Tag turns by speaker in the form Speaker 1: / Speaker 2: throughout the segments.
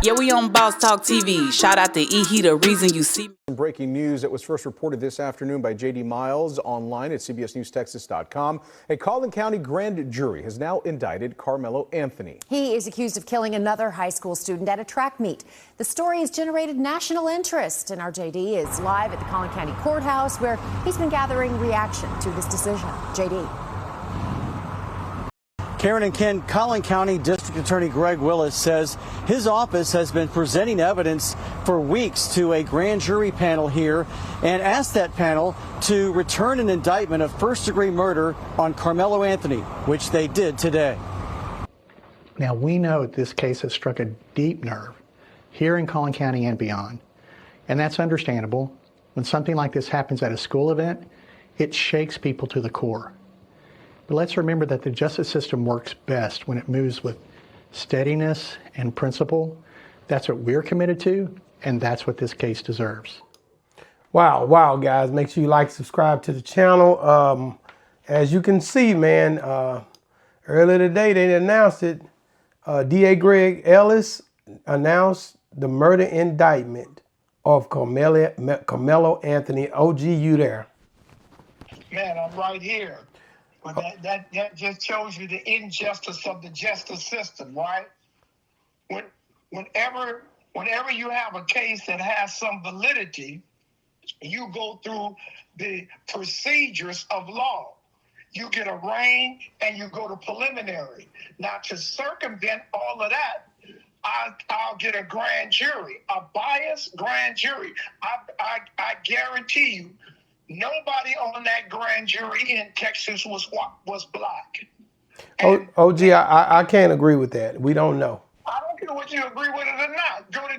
Speaker 1: Yeah, we on Boss Talk TV. Shout out to E. The reason you see me.
Speaker 2: Breaking news that was first reported this afternoon by J.D. Miles online at cbsnewstexas.com. A Collin County grand jury has now indicted Karmelo Anthony.
Speaker 3: He is accused of killing another high school student at a track meet. The story has generated national interest, and our J.D. is live at the Collin County Courthouse, where he's been gathering reaction to this decision. J.D.
Speaker 4: Karen and Ken, Collin County District Attorney Greg Willis says his office has been presenting evidence for weeks to a grand jury panel here and asked that panel to return an indictment of first-degree murder on Karmelo Anthony, which they did today.
Speaker 5: Now, we know this case has struck a deep nerve here in Collin County and beyond, and that's understandable. When something like this happens at a school event, it shakes people to the core. But let's remember that the justice system works best when it moves with steadiness and principle. That's what we're committed to, and that's what this case deserves.
Speaker 6: Wow, guys. Make sure you like, subscribe to the channel. As you can see, man, earlier today they announced it. DA Greg Ellis announced the murder indictment of Karmelo Anthony. OG, you there?
Speaker 7: Man, I'm right here. But that just shows you the injustice of the justice system, right? Whenever you have a case that has some validity, you go through the procedures of law. You get arraigned and you go to preliminary. Now, to circumvent all of that, I'll get a grand jury, a biased grand jury. I guarantee you, nobody on that grand jury in Texas was black.
Speaker 6: OG, I can't agree with that. We don't know.
Speaker 7: I don't care what you agree with it or not. Go to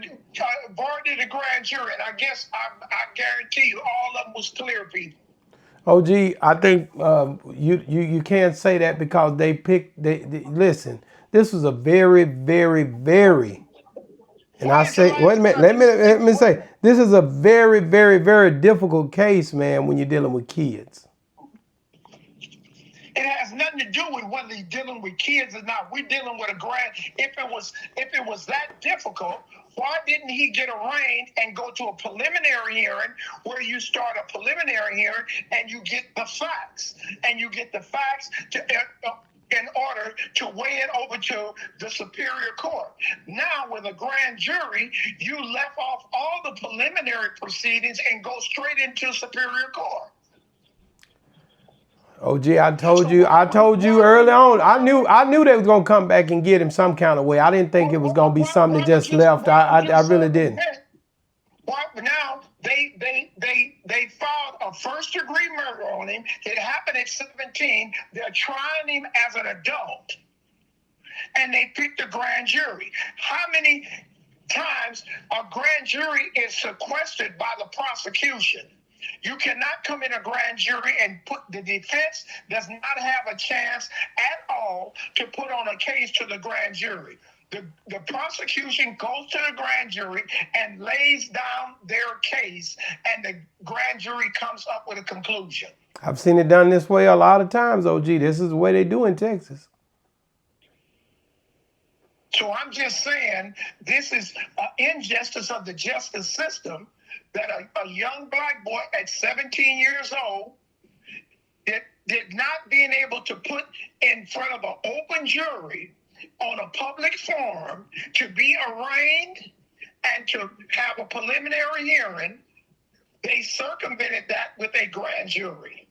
Speaker 7: Vardy, the grand jury, and I guess I guarantee you all of them was clear people.
Speaker 6: OG, I think you can't say that because they picked. Listen, this was a very, and I say, wait a minute, let me say, this is a very, very difficult case, man, when you're dealing with kids.
Speaker 7: It has nothing to do with whether you're dealing with kids or not. We're dealing with a grand. If it was that difficult, why didn't he get arraigned and go to a preliminary hearing where you start a preliminary hearing and you get the facts in order to weigh it over to the Superior Court? Now, with a grand jury, you left off all the preliminary proceedings and go straight into Superior Court.
Speaker 6: OG, I told you early on. I knew they was gonna come back and get him some kind of way. I didn't think it was gonna be something that just left. I really didn't.
Speaker 7: Now they filed a first-degree murder on him. It happened at 17. They're trying him as an adult, and they picked a grand jury. How many times a grand jury is sequestered by the prosecution? You cannot come in a grand jury and put the defense does not have a chance at all to put on a case to the grand jury. The prosecution goes to the grand jury and lays down their case, and the grand jury comes up with a conclusion.
Speaker 6: I've seen it done this way a lot of times, OG. This is the way they do in Texas.
Speaker 7: So I'm just saying this is an injustice of the justice system that a young black boy at 17 years old did not being able to put in front of an open jury on a public forum to be arraigned and to have a preliminary hearing. They circumvented that with a grand jury.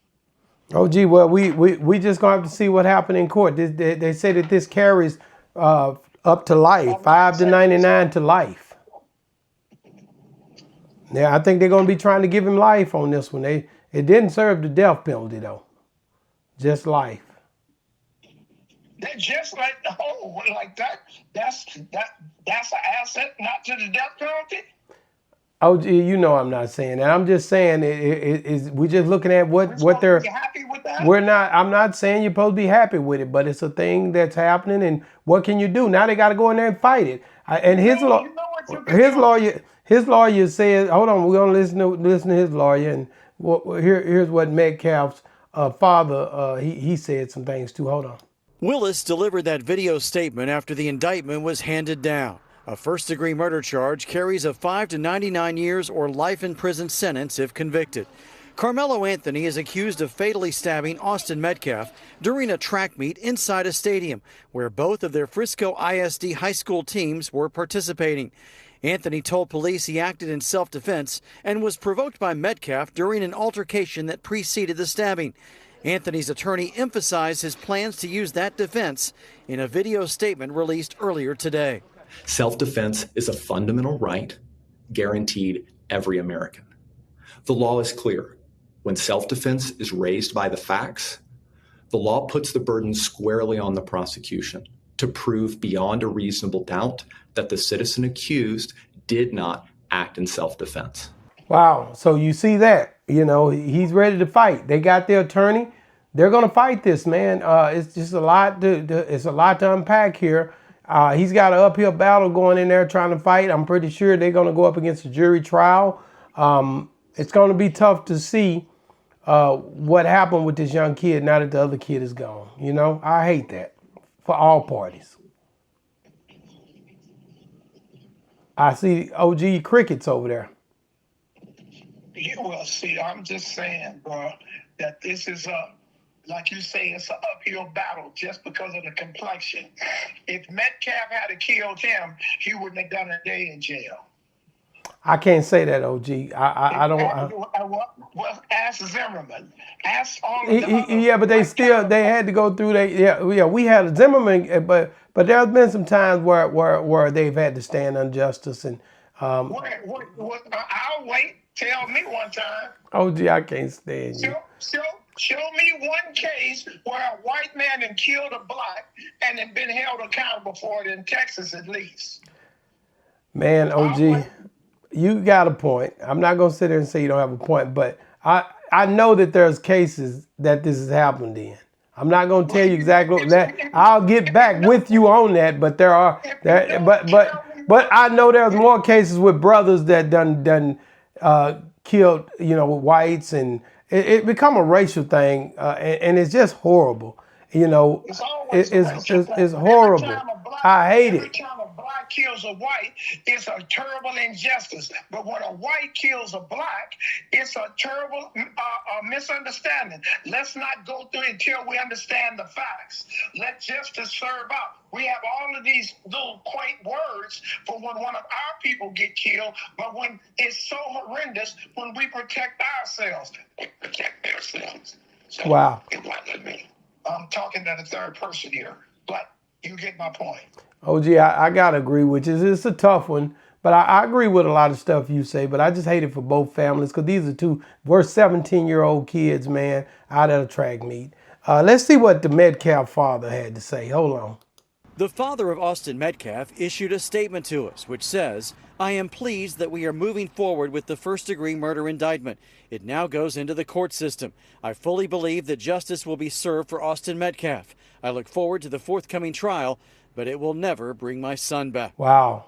Speaker 6: OG, well, we just gonna have to see what happened in court. They say that this carries up to life, 5 to 99 to life. Yeah, I think they're gonna be trying to give him life on this one. It didn't serve the death penalty though, just life.
Speaker 7: They're just like that. That's an asset, not to the death penalty.
Speaker 6: OG, you know I'm not saying that. I'm just saying we're just looking at what they're.
Speaker 7: You happy with that?
Speaker 6: We're not. I'm not saying you're supposed to be happy with it, but it's a thing that's happening, and what can you do? Now they got to go in there and fight it. And his lawyer says, hold on, we're gonna listen to his lawyer, and here's what Metcalf's father he said some things too. Hold on.
Speaker 4: Willis delivered that video statement after the indictment was handed down. A first-degree murder charge carries a 5 to 99 years or life in prison sentence if convicted. Karmelo Anthony is accused of fatally stabbing Austin Metcalf during a track meet inside a stadium where both of their Frisco ISD high school teams were participating. Anthony told police he acted in self-defense and was provoked by Metcalf during an altercation that preceded the stabbing. Anthony's attorney emphasized his plans to use that defense in a video statement released earlier today.
Speaker 8: Self-defense is a fundamental right guaranteed every American. The law is clear. When self-defense is raised by the facts, the law puts the burden squarely on the prosecution to prove beyond a reasonable doubt that the citizen accused did not act in self-defense.
Speaker 6: Wow. So you see that, he's ready to fight. They got their attorney. They're going to fight this, man. It's just a lot it's a lot to unpack here. He's got an uphill battle going in there trying to fight. I'm pretty sure they're going to go up against a jury trial. It's going to be tough to see what happened with this young kid now that the other kid is gone. I hate that for all parties. I see OG crickets over there.
Speaker 7: Yeah, well, see, I'm just saying, bro, that this is like you say, it's an uphill battle just because of the complexion. If Metcalf had killed him, he wouldn't have done a day in jail.
Speaker 6: I can't say that, OG. I don't.
Speaker 7: Well, ask Zimmerman. Ask all of the
Speaker 6: yeah, but they had to go through. We had Zimmerman, but there's been some times where they've had to stand on justice and.
Speaker 7: I'll wait. Tell me one time.
Speaker 6: OG, I can't stand you.
Speaker 7: Show me one case where a white man had killed a black and had been held accountable for it in Texas, at least.
Speaker 6: Man, OG, you got a point. I'm not gonna sit there and say you don't have a point, but I know that there's cases that this has happened in. I'm not gonna tell you exactly that. I'll get back with you on that, but but I know there's more cases with brothers that done killed, whites, and it become a racial thing, and it's just horrible. It's horrible. I hate it.
Speaker 7: Every time a black kills a white, it's a terrible injustice. But when a white kills a black, it's a terrible misunderstanding. Let's not go through it until we understand the facts. Let justice serve out. We have all of these little quaint words for when one of our people get killed, but when it's so horrendous, when we protect ourselves, we protect ourselves. So
Speaker 6: wow.
Speaker 7: I'm talking to the third person here, but you get my point.
Speaker 6: OG, I gotta agree with you. It's a tough one, but I agree with a lot of stuff you say, but I just hate it for both families because these are we're 17-year-old kids, man, out at a track meet. Let's see what the Metcalf father had to say. Hold on.
Speaker 4: The father of Austin Metcalf issued a statement to us, which says, "I am pleased that we are moving forward with the first-degree murder indictment. It now goes into the court system. I fully believe that justice will be served for Austin Metcalf. I look forward to the forthcoming trial, but it will never bring my son back."
Speaker 6: Wow.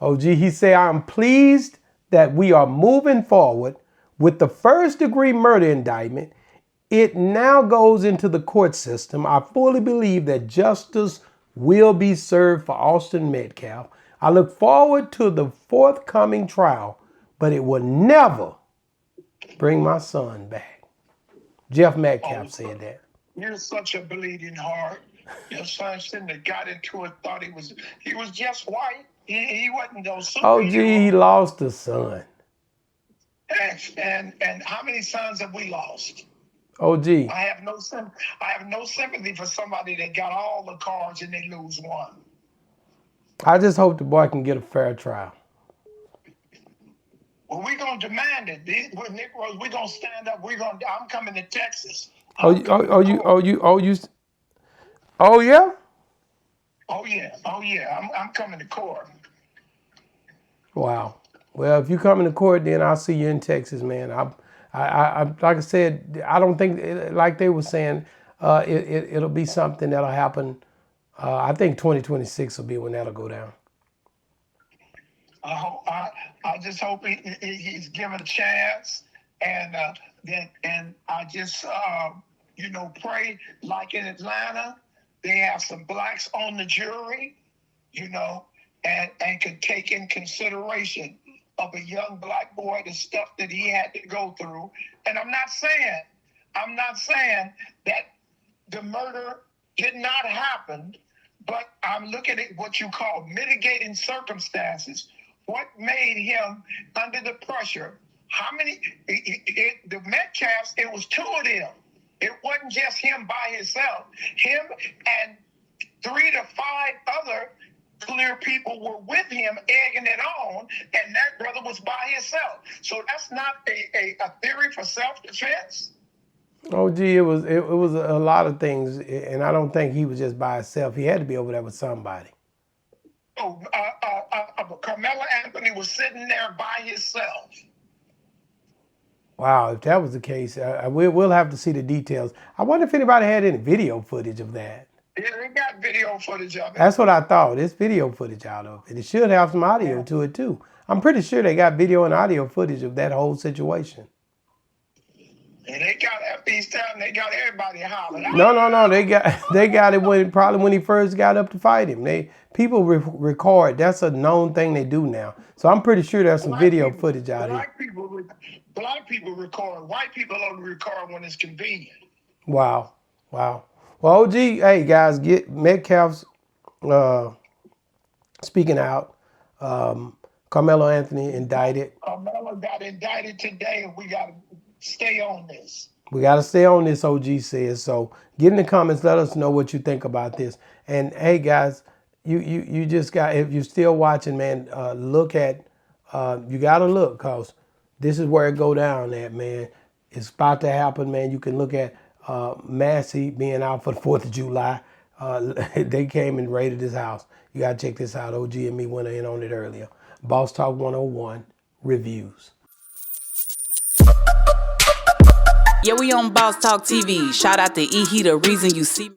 Speaker 6: OG, he said, "I'm pleased that we are moving forward with the first-degree murder indictment. It now goes into the court system. I fully believe that justice will be served for Austin Metcalf. I look forward to the forthcoming trial, but it will never bring my son back." Jeff Metcalf said that.
Speaker 7: You're such a bleeding heart. Your son shouldn't have got into it, thought he was just white. He wasn't no superhero.
Speaker 6: OG, he lost a son.
Speaker 7: And how many sons have we lost?
Speaker 6: OG.
Speaker 7: I have no sympathy for somebody that got all the cards and they lose one.
Speaker 6: I just hope the boy can get a fair trial.
Speaker 7: Well, we're gonna demand it. We're gonna stand up. I'm coming to Texas.
Speaker 6: Oh yeah?
Speaker 7: Oh yeah. I'm coming to court.
Speaker 6: Wow. Well, if you come to court, then I'll see you in Texas, man. I like I said, I don't think, like they were saying, it'll be something that'll happen. I think 2026 will be when that'll go down.
Speaker 7: I just hope he's given a chance, and I just pray, like in Atlanta, they have some blacks on the jury, and could take in consideration of a young black boy, the stuff that he had to go through. And I'm not saying that the murder did not happen, but I'm looking at what you call mitigating circumstances. What made him under the pressure? How many? The Metcalfs, it was two of them. It wasn't just him by himself. Him and 3 to 5 other clear people were with him, egging it on, and that brother was by himself. So that's not a theory for self-defense.
Speaker 6: Oh, gee, it was a lot of things, and I don't think he was just by himself. He had to be over there with somebody.
Speaker 7: Oh, Karmelo Anthony was sitting there by himself.
Speaker 6: Wow, if that was the case, we'll have to see the details. I wonder if anybody had any video footage of that.
Speaker 7: Yeah, they got video footage of it.
Speaker 6: That's what I thought. There's video footage out of it. It should have some audio to it, too. I'm pretty sure they got video and audio footage of that whole situation.
Speaker 7: And they got at these times, they got everybody hollering.
Speaker 6: No. They got it probably when he first got up to fight him. People record. That's a known thing they do now. So I'm pretty sure there's some video footage out here.
Speaker 7: Black people record. White people only record when it's convenient.
Speaker 6: Wow. Well, OG, hey guys, get Metcalf's speaking out. Karmelo Anthony indicted.
Speaker 7: Karmelo got indicted today, and we got to stay on this.
Speaker 6: We got to stay on this, OG says. So get in the comments. Let us know what you think about this. And hey, guys, you just got, if you're still watching, man, look at, you got to look, because this is where it go down at, man. It's about to happen, man. You can look at Massey being out for the 4th of July. They came and raided his house. You got to check this out. OG and me went in on it earlier. Boss Talk 101 reviews.
Speaker 1: Yeah, we on Boss Talk TV. Shout out to E. He the reason you see me.